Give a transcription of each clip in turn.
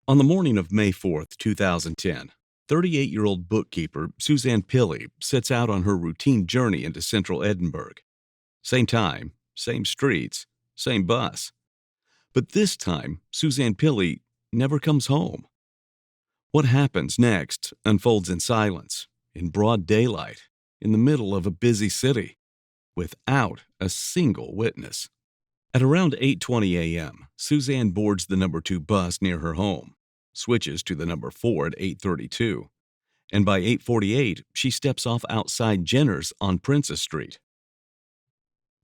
On the morning of May 4th, 2010, 38-year-old bookkeeper Suzanne Pilley sets out on her routine journey into central Edinburgh. Same time, same streets, same bus. But this time, Suzanne Pilley never comes home. What happens next unfolds in silence, in broad daylight, in the middle of a busy city, without a single witness. At around 8:20 a.m., Suzanne boards the number 2 bus near her home, switches to the number 4 at 8:32, and by 8:48, she steps off outside Jenner's on Princess Street.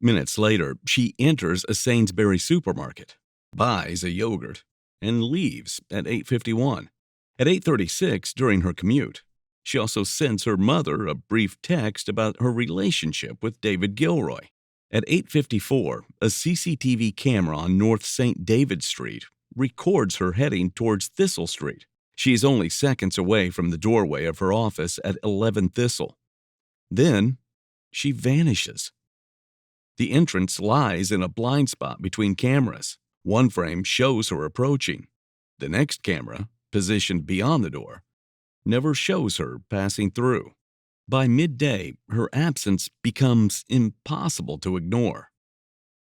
Minutes later, she enters a Sainsbury supermarket, buys a yogurt, and leaves at 8:51. At 8:36, during her commute, she also sends her mother a brief text about her relationship with David Gilroy. At 8:54, a CCTV camera on North St. David Street records her heading towards Thistle Street. She is only seconds away from the doorway of her office at 11 Thistle. Then, she vanishes. The entrance lies in a blind spot between cameras. One frame shows her approaching. The next camera, positioned beyond the door, never shows her passing through. By midday, her absence becomes impossible to ignore.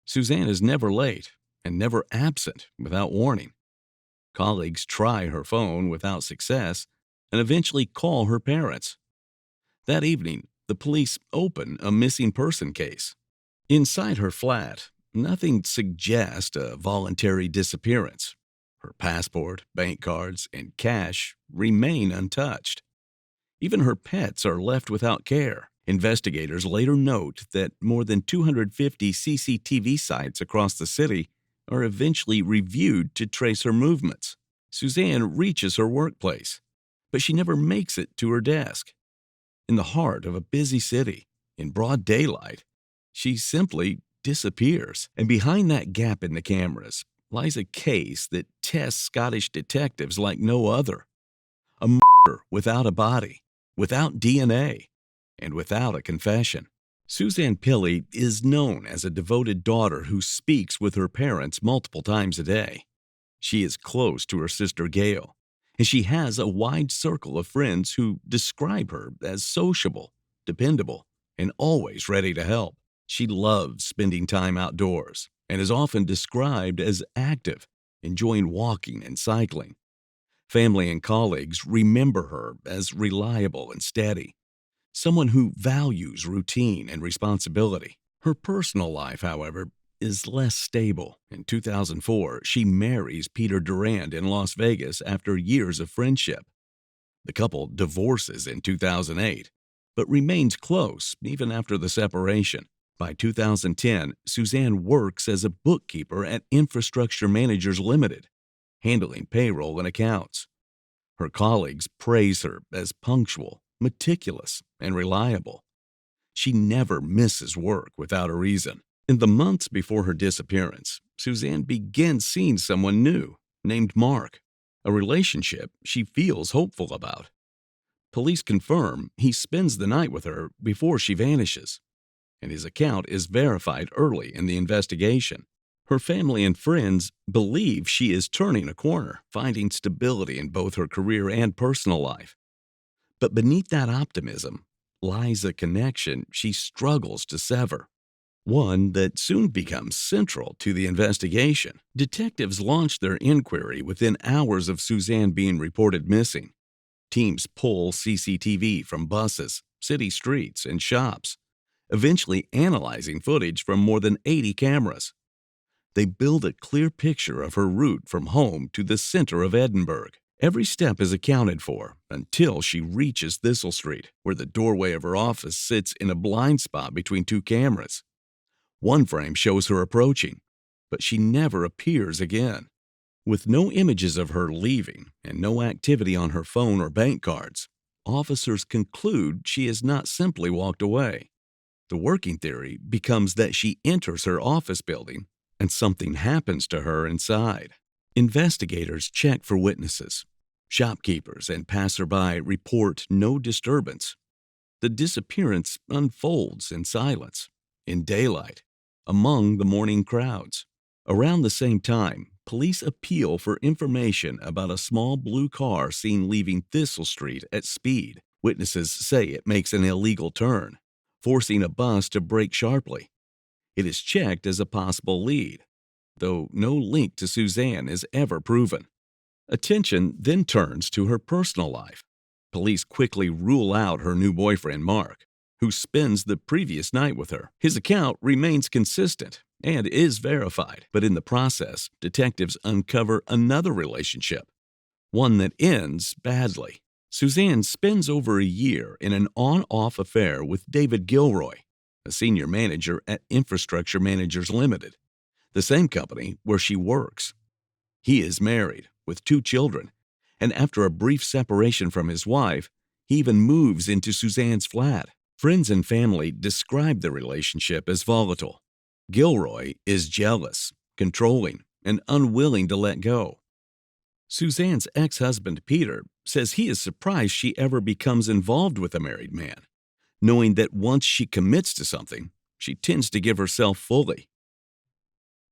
Suzanne is never late and never absent without warning. Colleagues try her phone without success and eventually call her parents. That evening, the police open a missing person case. Inside her flat, nothing suggests a voluntary disappearance. Her passport, bank cards, and cash remain untouched. Even her pets are left without care. Investigators later note that more than 250 CCTV sites across the city are eventually reviewed to trace her movements. Suzanne reaches her workplace, but she never makes it to her desk. In the heart of a busy city, in broad daylight, she simply disappears. And behind that gap in the cameras lies a case that tests Scottish detectives like no other. A murder without a body, without DNA, and without a confession. Suzanne Pilley is known as a devoted daughter who speaks with her parents multiple times a day. She is close to her sister Gail, and she has a wide circle of friends who describe her as sociable, dependable, and always ready to help. She loves spending time outdoors and is often described as active, enjoying walking and cycling. Family and colleagues remember her as reliable and steady, someone who values routine and responsibility. Her personal life, however, is less stable. In 2004, she marries Peter Durand in Las Vegas after years of friendship. The couple divorces in 2008, but remains close even after the separation. By 2010, Suzanne works as a bookkeeper at Infrastructure Managers Limited, handling payroll and accounts. Her colleagues praise her as punctual, meticulous, and reliable. She never misses work without a reason. In the months before her disappearance, Suzanne begins seeing someone new, named Mark, a relationship she feels hopeful about. Police confirm he spends the night with her before she vanishes, and his account is verified early in the investigation. Her family and friends believe she is turning a corner, finding stability in both her career and personal life. But beneath that optimism lies a connection she struggles to sever, one that soon becomes central to the investigation. Detectives launch their inquiry within hours of Suzanne being reported missing. Teams pull CCTV from buses, city streets, and shops, eventually analyzing footage from more than 80 cameras. They build a clear picture of her route from home to the center of Edinburgh. Every step is accounted for until she reaches Thistle Street, where the doorway of her office sits in a blind spot between 2 cameras. One frame shows her approaching, but she never appears again. With no images of her leaving and no activity on her phone or bank cards, officers conclude she has not simply walked away. The working theory becomes that she enters her office building and something happens to her inside. Investigators check for witnesses. Shopkeepers and passerby report no disturbance. The disappearance unfolds in silence, in daylight, among the morning crowds. Around the same time, Police appeal for information about a small blue car seen leaving Thistle Street at speed. Witnesses say it makes an illegal turn, forcing a bus to brake sharply. It is checked as a possible lead, though no link to Suzanne is ever proven. Attention then turns to her personal life. Police quickly rule out her new boyfriend, Mark, who spends the previous night with her. His account remains consistent and is verified, but in the process, detectives uncover another relationship, one that ends badly. Suzanne spends over a year in an on-off affair with David Gilroy, a senior manager at Infrastructure Managers Limited, the same company where she works. He is married with 2 children, and after a brief separation from his wife, he even moves into Suzanne's flat. Friends and family describe the relationship as volatile. Gilroy is jealous, controlling, and unwilling to let go. Suzanne's ex-husband, Peter, says he is surprised she ever becomes involved with a married man, knowing that once she commits to something, she tends to give herself fully.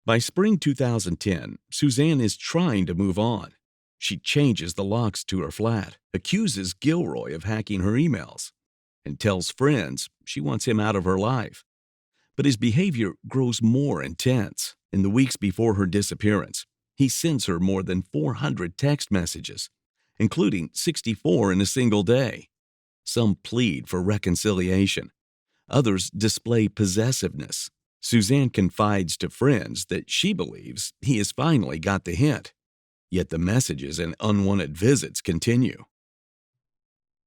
By spring 2010, Suzanne is trying to move on. She changes the locks to her flat, accuses Gilroy of hacking her emails, and tells friends she wants him out of her life. But his behavior grows more intense. In the weeks before her disappearance, he sends her more than 400 text messages, including 64 in a single day. Some plead for reconciliation. Others display possessiveness. Suzanne confides to friends that she believes he has finally got the hint. Yet the messages and unwanted visits continue.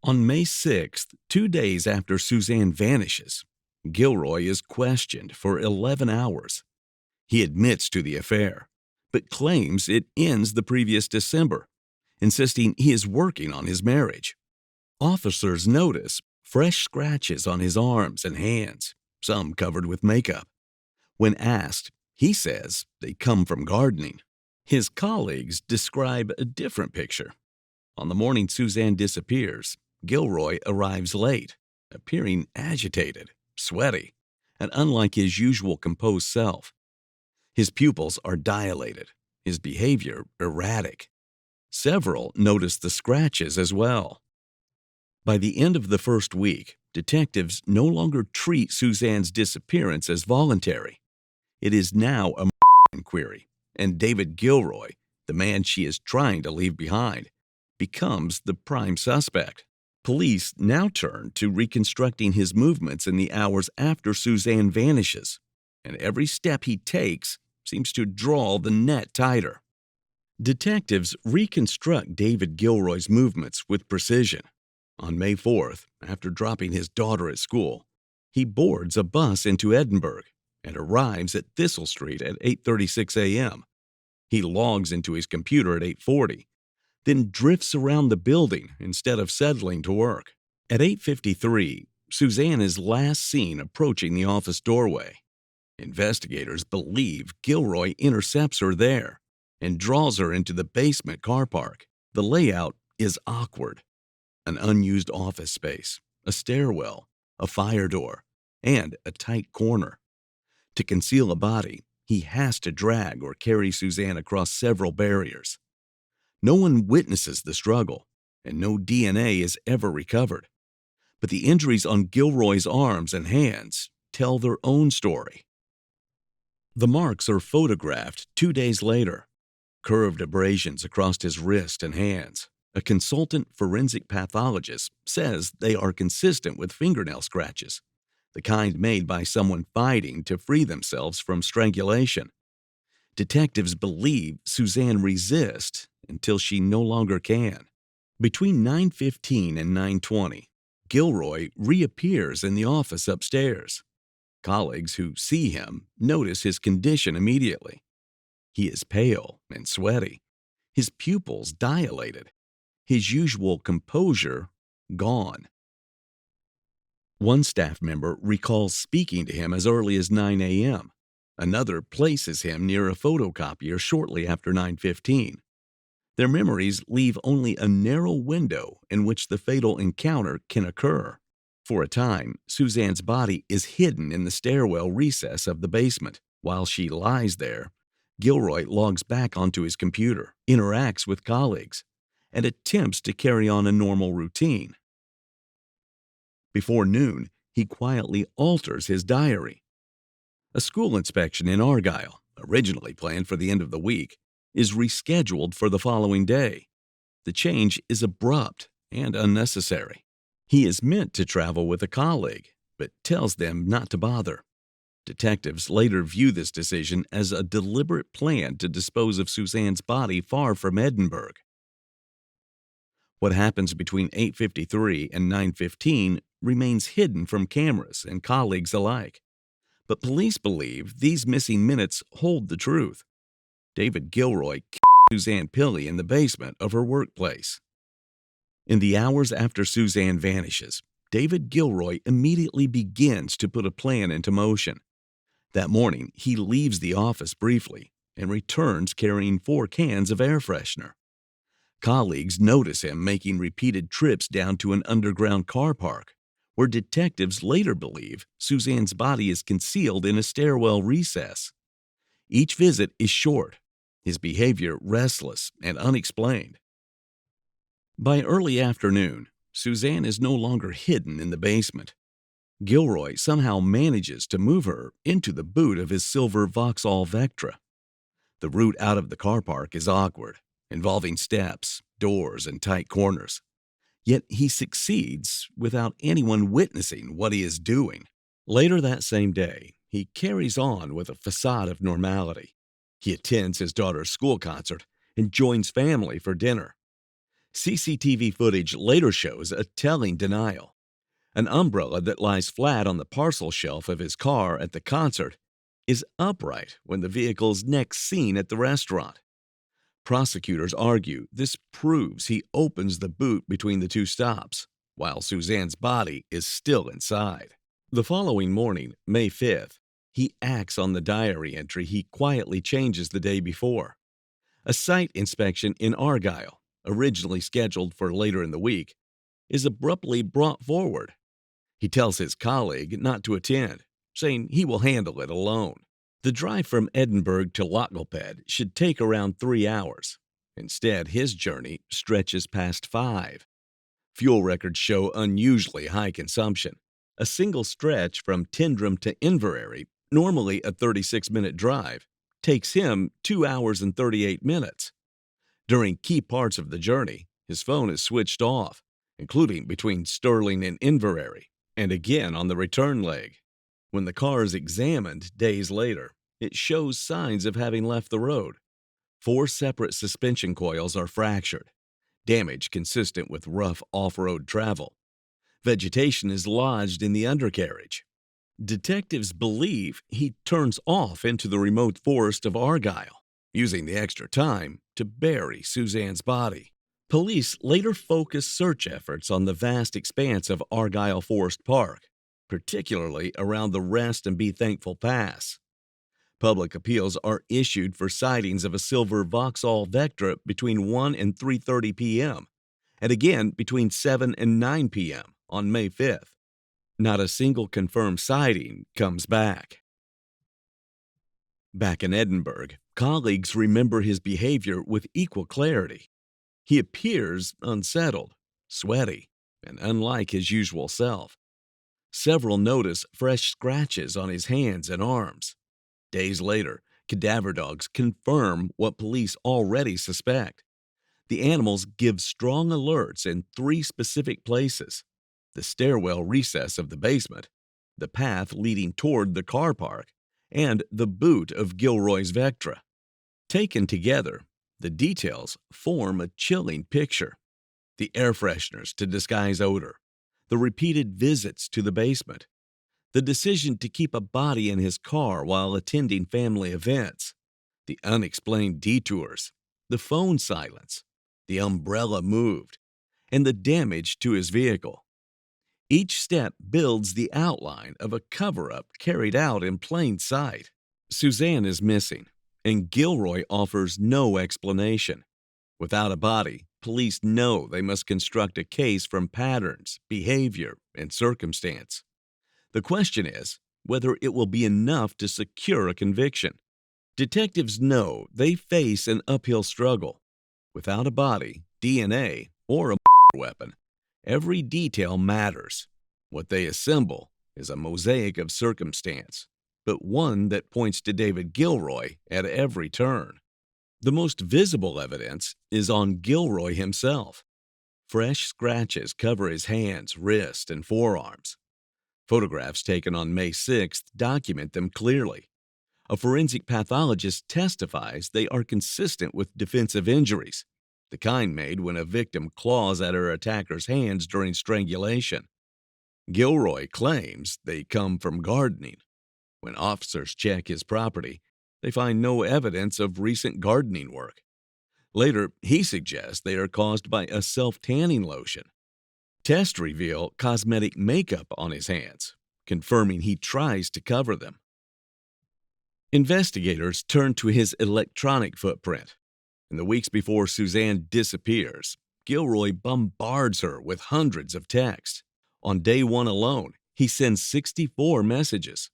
On May 6th, 2 days after Suzanne vanishes, Gilroy is questioned for 11 hours. He admits to the affair, but claims it ends the previous December, insisting he is working on his marriage. Officers notice fresh scratches on his arms and hands, some covered with makeup. When asked, he says they come from gardening. His colleagues describe a different picture. On the morning Suzanne disappears, Gilroy arrives late, appearing agitated, sweaty, and unlike his usual composed self. His pupils are dilated, his behavior erratic. Several notice the scratches as well. By the end of the first week, detectives no longer treat Suzanne's disappearance as voluntary. It is now a inquiry, and David Gilroy, the man she is trying to leave behind, becomes the prime suspect. Police now turn to reconstructing his movements in the hours after Suzanne vanishes, and every step he takes seems to draw the net tighter. Detectives reconstruct David Gilroy's movements with precision. On May 4th, after dropping his daughter at school, he boards a bus into Edinburgh and arrives at Thistle Street at 8:36 a.m. He logs into his computer at 8:40, then drifts around the building instead of settling to work. At 8:53, Suzanne is last seen approaching the office doorway. Investigators believe Gilroy intercepts her there and draws her into the basement car park. The layout is awkward. An unused office space, a stairwell, a fire door, and a tight corner. To conceal a body, he has to drag or carry Suzanne across several barriers. No one witnesses the struggle, and no DNA is ever recovered. But the injuries on Gilroy's arms and hands tell their own story. The marks are photographed 2 days later. Curved abrasions across his wrist and hands. A consultant forensic pathologist says they are consistent with fingernail scratches, the kind made by someone fighting to free themselves from strangulation. Detectives believe Suzanne resists until she no longer can. Between 9:15 and 9:20, Gilroy reappears in the office upstairs. Colleagues who see him notice his condition immediately. He is pale and sweaty, his pupils dilated, his usual composure gone. One staff member recalls speaking to him as early as 9 a.m. Another places him near a photocopier shortly after 9:15. Their memories leave only a narrow window in which the fatal encounter can occur. For a time, Suzanne's body is hidden in the stairwell recess of the basement. While she lies there, Gilroy logs back onto his computer, interacts with colleagues, and attempts to carry on a normal routine. Before noon, he quietly alters his diary. A school inspection in Argyll, originally planned for the end of the week, is rescheduled for the following day. The change is abrupt and unnecessary. He is meant to travel with a colleague, but tells them not to bother. Detectives later view this decision as a deliberate plan to dispose of Suzanne's body far from Edinburgh. What happens between 8:53 and 9:15 remains hidden from cameras and colleagues alike. But police believe these missing minutes hold the truth. David Gilroy killed Suzanne Pilley in the basement of her workplace. In the hours after Suzanne vanishes, David Gilroy immediately begins to put a plan into motion. That morning, he leaves the office briefly and returns carrying 4 cans of air freshener. Colleagues notice him making repeated trips down to an underground car park, where detectives later believe Suzanne's body is concealed in a stairwell recess. Each visit is short, his behavior restless and unexplained. By early afternoon, Suzanne is no longer hidden in the basement. Gilroy somehow manages to move her into the boot of his silver Vauxhall Vectra. The route out of the car park is awkward, involving steps, doors, and tight corners. Yet he succeeds without anyone witnessing what he is doing. Later that same day, he carries on with a facade of normality. He attends his daughter's school concert and joins family for dinner. CCTV footage later shows a telling denial. An umbrella that lies flat on the parcel shelf of his car at the concert is upright when the vehicle is next seen at the restaurant. Prosecutors argue this proves he opens the boot between the 2 stops, while Suzanne's body is still inside. The following morning, May 5th, he acts on the diary entry he quietly changes the day before. A site inspection in Argyll, originally scheduled for later in the week, is abruptly brought forward. He tells his colleague not to attend, saying he will handle it alone. The drive from Edinburgh to Lochgilphead should take around 3 hours. Instead, his journey stretches past 5. Fuel records show unusually high consumption. A single stretch from Tyndrum to Inverary, normally a 36-minute drive, takes him 2 hours and 38 minutes. During key parts of the journey, his phone is switched off, including between Stirling and Inverary, and again on the return leg. When the car is examined days later, it shows signs of having left the road. 4 separate suspension coils are fractured, damage consistent with rough off-road travel. Vegetation is lodged in the undercarriage. Detectives believe he turns off into the remote forest of Argyll, using the extra time to bury Suzanne's body. Police later focus search efforts on the vast expanse of Argyll Forest Park, particularly around the Rest and Be Thankful Pass. Public appeals are issued for sightings of a silver Vauxhall Vectra between 1 and 3:30 p.m., and again between 7 and 9 p.m. on May 5th. Not a single confirmed sighting comes back. Back in Edinburgh, colleagues remember his behavior with equal clarity. He appears unsettled, sweaty, and unlike his usual self. Several notice fresh scratches on his hands and arms. Days later, cadaver dogs confirm what police already suspect. The animals give strong alerts in 3 specific places: the stairwell recess of the basement, the path leading toward the car park, and the boot of Gilroy's Vectra. Taken together, the details form a chilling picture. The air fresheners to disguise odor, the repeated visits to the basement, the decision to keep a body in his car while attending family events, the unexplained detours, the phone silence, the umbrella moved, and the damage to his vehicle. Each step builds the outline of a cover-up carried out in plain sight. Suzanne is missing, and Gilroy offers no explanation. Without a body, police know they must construct a case from patterns, behavior, and circumstance. The question is whether it will be enough to secure a conviction. Detectives know they face an uphill struggle. Without a body, DNA, or a weapon, every detail matters. What they assemble is a mosaic of circumstance, but one that points to David Gilroy at every turn. The most visible evidence is on Gilroy himself. Fresh scratches cover his hands, wrists, and forearms. Photographs taken on May 6th document them clearly. A forensic pathologist testifies they are consistent with defensive injuries, the kind made when a victim claws at her attacker's hands during strangulation. Gilroy claims they come from gardening. When officers check his property, they find no evidence of recent gardening work. Later, he suggests they are caused by a self-tanning lotion. Tests reveal cosmetic makeup on his hands, confirming he tries to cover them. Investigators turn to his electronic footprint. In the weeks before Suzanne disappears, Gilroy bombards her with hundreds of texts. On day one alone, he sends 64 messages.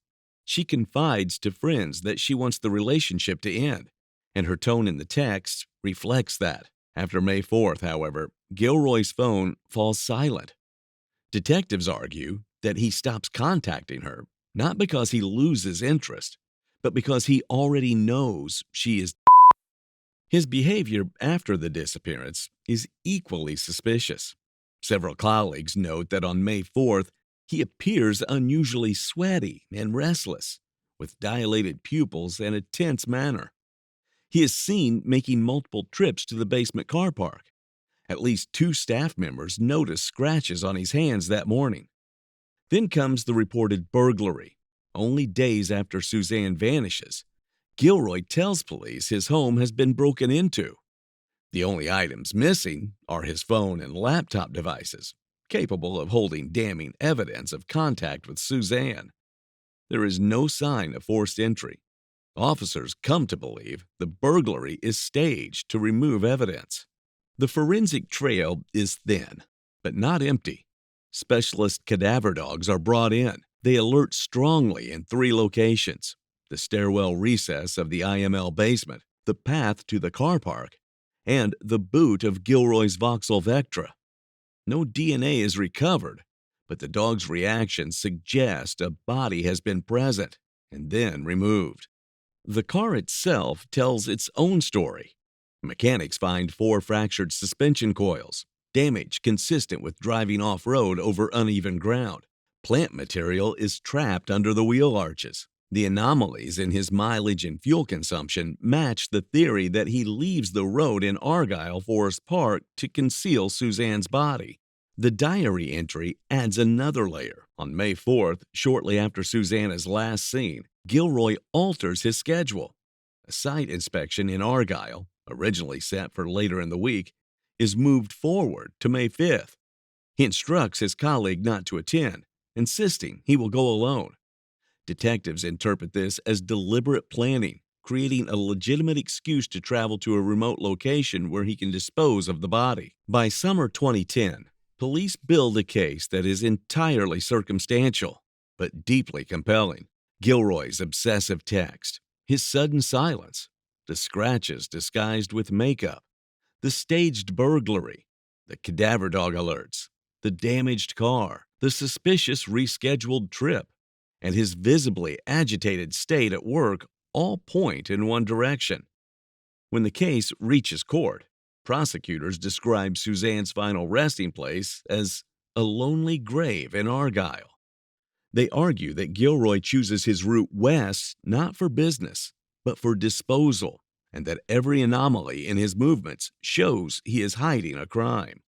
She confides to friends that she wants the relationship to end, and her tone in the text reflects that. After May 4th, however, Gilroy's phone falls silent. Detectives argue that he stops contacting her, not because he loses interest, but because he already knows she is. His behavior after the disappearance is equally suspicious. Several colleagues note that on May 4th, he appears unusually sweaty and restless, with dilated pupils and a tense manner. He is seen making multiple trips to the basement car park. At least 2 staff members notice scratches on his hands that morning. Then comes the reported burglary. Only days after Suzanne vanishes, Gilroy tells police his home has been broken into. The only items missing are his phone and laptop devices, capable of holding damning evidence of contact with Suzanne. There is no sign of forced entry. Officers come to believe the burglary is staged to remove evidence. The forensic trail is thin, but not empty. Specialist cadaver dogs are brought in. They alert strongly in 3 locations: the stairwell recess of the IML basement, the path to the car park, and the boot of Gilroy's Vauxhall Vectra. No DNA is recovered, but the dog's reactions suggest a body has been present and then removed. The car itself tells its own story. Mechanics find 4 fractured suspension coils, damage consistent with driving off-road over uneven ground. Plant material is trapped under the wheel arches. The anomalies in his mileage and fuel consumption match the theory that he leaves the road in Argyll Forest Park to conceal Suzanne's body. The diary entry adds another layer. On May 4th, shortly after Suzanne is last seen, Gilroy alters his schedule. A site inspection in Argyll, originally set for later in the week, is moved forward to May 5th. He instructs his colleague not to attend, insisting he will go alone. Detectives interpret this as deliberate planning, creating a legitimate excuse to travel to a remote location where he can dispose of the body. By summer 2010, police build a case that is entirely circumstantial, but deeply compelling. Gilroy's obsessive text, his sudden silence, the scratches disguised with makeup, the staged burglary, the cadaver dog alerts, the damaged car, the suspicious rescheduled trip, and his visibly agitated state at work all point in one direction. When the case reaches court, prosecutors describe Suzanne's final resting place as a lonely grave in Argyll. They argue that Gilroy chooses his route west not for business, but for disposal, and that every anomaly in his movements shows he is hiding a crime.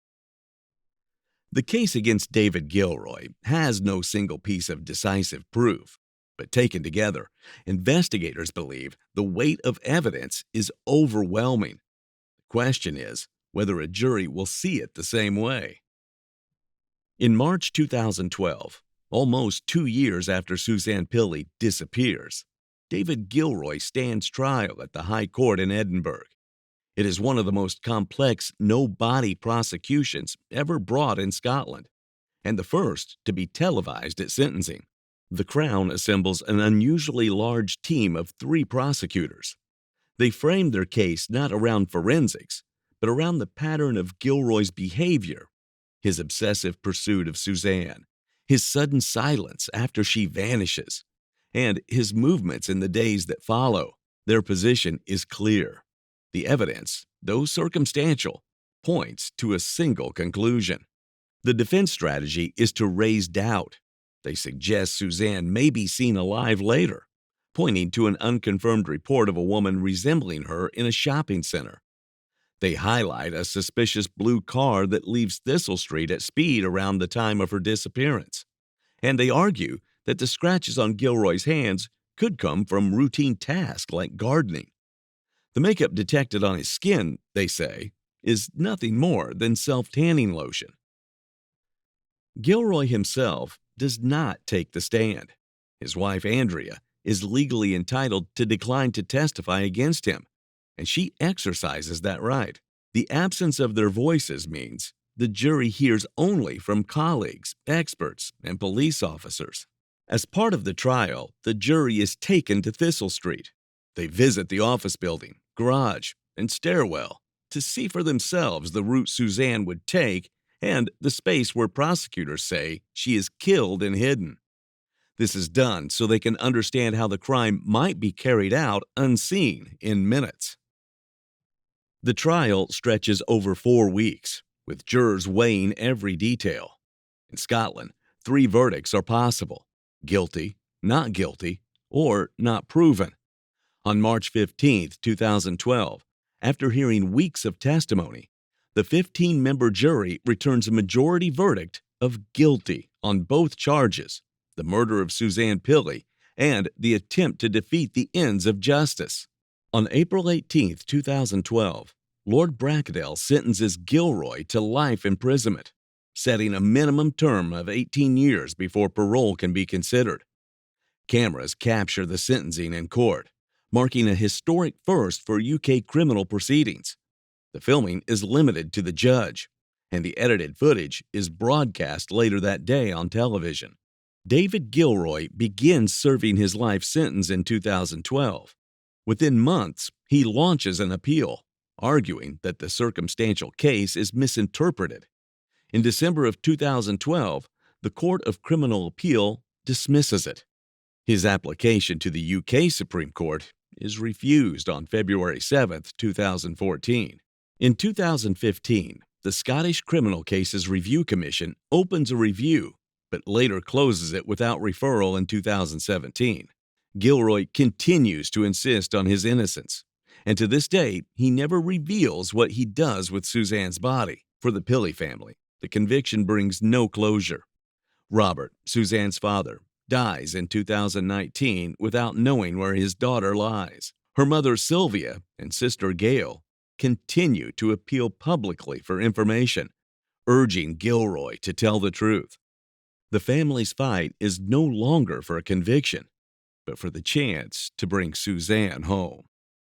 The case against David Gilroy has no single piece of decisive proof, but taken together, investigators believe the weight of evidence is overwhelming. The question is whether a jury will see it the same way. In March 2012, almost 2 years after Suzanne Pilley disappears, David Gilroy stands trial at the High Court in Edinburgh. It is one of the most complex no-body prosecutions ever brought in Scotland, and the first to be televised at sentencing. The Crown assembles an unusually large team of 3 prosecutors, They framed their case not around forensics, but around the pattern of Gilroy's behavior, his obsessive pursuit of Suzanne, his sudden silence after she vanishes, and his movements in the days that follow. Their position is clear. The evidence, though circumstantial, points to a single conclusion. The defense strategy is to raise doubt. They suggest Suzanne may be seen alive later, pointing to an unconfirmed report of a woman resembling her in a shopping center. They highlight a suspicious blue car that leaves Thistle Street at speed around the time of her disappearance. And they argue that the scratches on Gilroy's hands could come from routine tasks like gardening. The makeup detected on his skin, they say, is nothing more than self-tanning lotion. Gilroy himself does not take the stand. His wife, Andrea, is legally entitled to decline to testify against him, and she exercises that right. The absence of their voices means the jury hears only from colleagues, experts, and police officers. As part of the trial, the jury is taken to Thistle Street. They visit the office building, garage, and stairwell to see for themselves the route Suzanne would take and the space where prosecutors say she is killed and hidden. This is done so they can understand how the crime might be carried out unseen in minutes. The trial stretches over 4 weeks, with jurors weighing every detail. In Scotland, 3 verdicts are possible: guilty, not guilty, or not proven. On March 15, 2012, after hearing weeks of testimony, the 15-member jury returns a majority verdict of guilty on both charges: the murder of Suzanne Pilley and the attempt to defeat the ends of justice. On April 18, 2012, Lord Brackadell sentences Gilroy to life imprisonment, setting a minimum term of 18 years before parole can be considered. Cameras capture the sentencing in court, marking a historic first for UK criminal proceedings. The filming is limited to the judge, and the edited footage is broadcast later that day on television. David Gilroy begins serving his life sentence in 2012. Within months, he launches an appeal, arguing that the circumstantial case is misinterpreted. In December of 2012, the Court of Criminal Appeal dismisses it. His application to the UK Supreme Court is refused on February 7, 2014. In 2015, the Scottish Criminal Cases Review Commission opens a review, but later closes it without referral in 2017. Gilroy continues to insist on his innocence, and to this day, he never reveals what he does with Suzanne's body. For the Pilley family, the conviction brings no closure. Robert, Suzanne's father, dies in 2019 without knowing where his daughter lies. Her mother, Sylvia, and sister, Gail, continue to appeal publicly for information, urging Gilroy to tell the truth. The family's fight is no longer for a conviction, but for the chance to bring Suzanne home.